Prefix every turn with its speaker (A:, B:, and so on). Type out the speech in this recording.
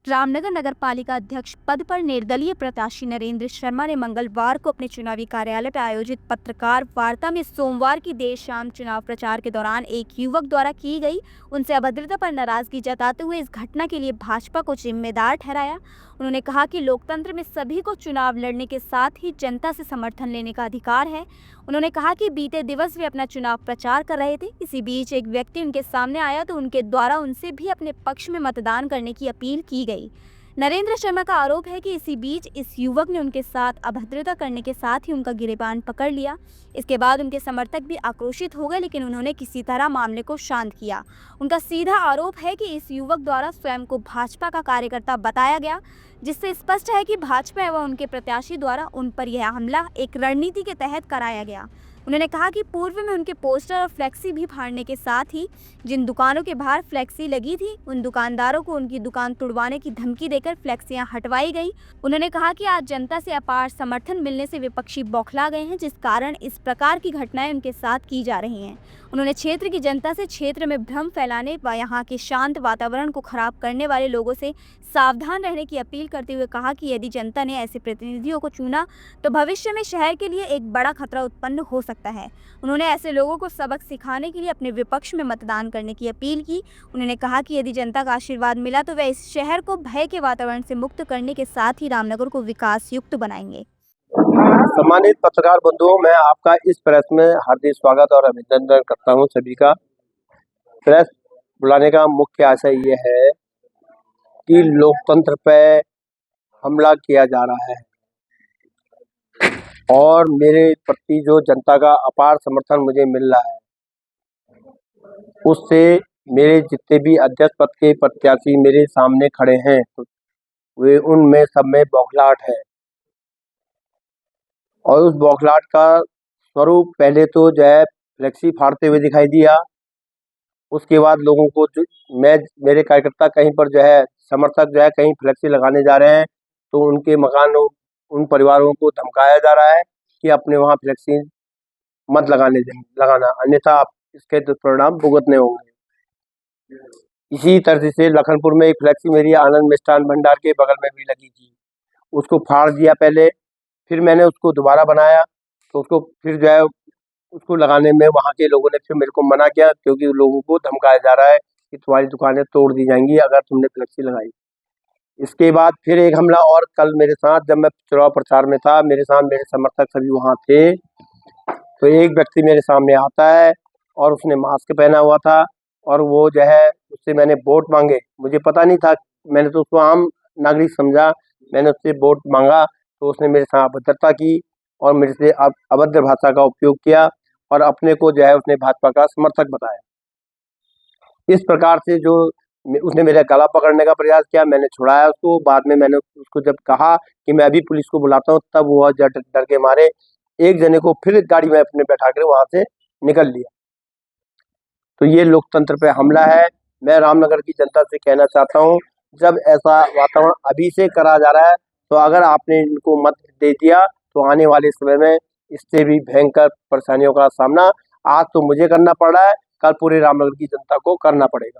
A: रामनगर नगर पालिका अध्यक्ष पद पर निर्दलीय प्रत्याशी नरेंद्र शर्मा ने मंगलवार को अपने चुनावी कार्यालय पर आयोजित पत्रकार वार्ता में सोमवार की देर शाम चुनाव प्रचार के दौरान एक युवक द्वारा की गई उनसे अभद्रता पर नाराजगी जताते हुए इस घटना के लिए भाजपा को जिम्मेदार ठहराया। उन्होंने कहा कि लोकतंत्र में सभी को चुनाव लड़ने के साथ ही जनता से समर्थन लेने का अधिकार है। उन्होंने कहा कि बीते दिवस वे अपना चुनाव प्रचार कर रहे थे। इसी बीच एक व्यक्ति उनके सामने आया तो उनके द्वारा उनसे भी अपने पक्ष में मतदान करने की अपील की गई। नरेंद्र शर्मा का आरोप है कि इसी बीच इस युवक ने उनके साथ अभद्रता करने के साथ ही उनका गिरेबान पकड़ लिया। इसके बाद उनके समर्थक भी आक्रोशित हो गए, लेकिन उन्होंने किसी तरह मामले को शांत किया। उनका सीधा आरोप है कि इस युवक द्वारा स्वयं को भाजपा का कार्यकर्ता बताया गया, जिससे स्पष्ट है कि भाजपा एवं उनके प्रत्याशी द्वारा उन पर यह हमला एक रणनीति के तहत कराया गया। उन्होंने कहा कि पूर्व में उनके पोस्टर और फ्लेक्सी भी फाड़ने के साथ ही जिन दुकानों के बाहर फ्लेक्सी लगी थी उन दुकानदारों को उनकी दुकान तुड़वाने की धमकी देकर फ्लेक्सियां हटवाई गई। उन्होंने कहा कि आज जनता से अपार समर्थन मिलने से विपक्षी बौखला गए हैं, जिस कारण इस प्रकार की घटनाएं उनके साथ की जा रही हैं। उन्होंने क्षेत्र की जनता से क्षेत्र में भ्रम फैलाने व यहाँ के शांत वातावरण को खराब करने वाले लोगों से सावधान रहने की अपील करते हुए कहा कि यदि जनता ने ऐसे प्रतिनिधियों को चुना तो भविष्य में शहर के लिए एक बड़ा खतरा उत्पन्न हो सकता है। उन्होंने ऐसे लोगों को सबक सिखाने के लिए अपने विपक्ष में मतदान करने की अपील की। उन्होंने कहा कि यदि जनता का आशीर्वाद मिला तो वे इस शहर को भय के वातावरण से मुक्त करने के साथ ही रामनगर को विकास युक्त बनाएंगे।
B: सम्मानित पत्रकार बंधुओं, मैं आपका इस प्रेस में हार्दिक स्वागत और अभिनंदन करता हूं। सभी का प्रेस बुलाने का मुख्य आशय ये है कि लोकतंत्र पे हमला किया जा रहा है और मेरे प्रति जो जनता का अपार समर्थन मुझे मिल रहा है, उससे मेरे जितने भी अध्यक्ष पद के प्रत्याशी मेरे सामने खड़े हैं वे उनमें सब में बौखलाहट है। और उस बौखलाहट का स्वरूप पहले तो जो है फ्लेक्सी फाड़ते हुए दिखाई दिया। उसके बाद लोगों को मेरे कार्यकर्ता कहीं पर जो है समर्थक जो है कहीं फ्लेक्सी लगाने जा रहे हैं तो उनके मकानों उन परिवारों को धमकाया जा रहा है कि अपने वहाँ फ्लेक्सी मत लगाना, अन्यथा आप इसके दुष्परिणाम भुगतने होंगे। इसी तरह से लखनपुर में एक फ्लेक्सी मेरी आनंद मिष्ठान भंडार के बगल में भी लगी थी, उसको फाड़ दिया पहले, फिर मैंने उसको दोबारा बनाया तो उसको फिर जो है उसको लगाने में वहाँ के लोगों ने फिर मेरे को मना किया, क्योंकि लोगों को धमकाया जा रहा है कि तुम्हारी दुकानें तोड़ दी जाएंगी अगर तुमने फ्लेक्सी लगाई। इसके बाद फिर एक हमला और कल मेरे साथ, जब मैं चुनाव प्रचार में था, मेरे साथ मेरे समर्थक सभी वहाँ थे, तो एक व्यक्ति मेरे सामने आता है और उसने मास्क पहना हुआ था और वो जो है उससे मैंने वोट मांगे। मुझे पता नहीं था, मैंने तो उसको आम नागरिक समझा। मैंने उससे वोट मांगा तो उसने मेरे साथ अभद्रता की और मेरे से अभद्र भाषा का उपयोग किया और अपने को जो है उसने भाजपा का समर्थक बताया। इस प्रकार से जो उसने मेरा गला पकड़ने का प्रयास किया, मैंने छुड़ाया उसको। बाद में मैंने उसको जब कहा कि मैं अभी पुलिस को बुलाता हूँ, तब वह डर के मारे एक जने को फिर गाड़ी में अपने बैठा कर वहां से निकल लिया। तो ये लोकतंत्र पे हमला है। मैं रामनगर की जनता से कहना चाहता हूँ, जब ऐसा वातावरण अभी से करा जा रहा है तो अगर आपने इनको मत दे दिया तो आने वाले समय में इससे भी भयंकर परेशानियों का सामना आज तो मुझे करना पड़ रहा है, कल पूरे रामनगर की जनता को करना पड़ेगा।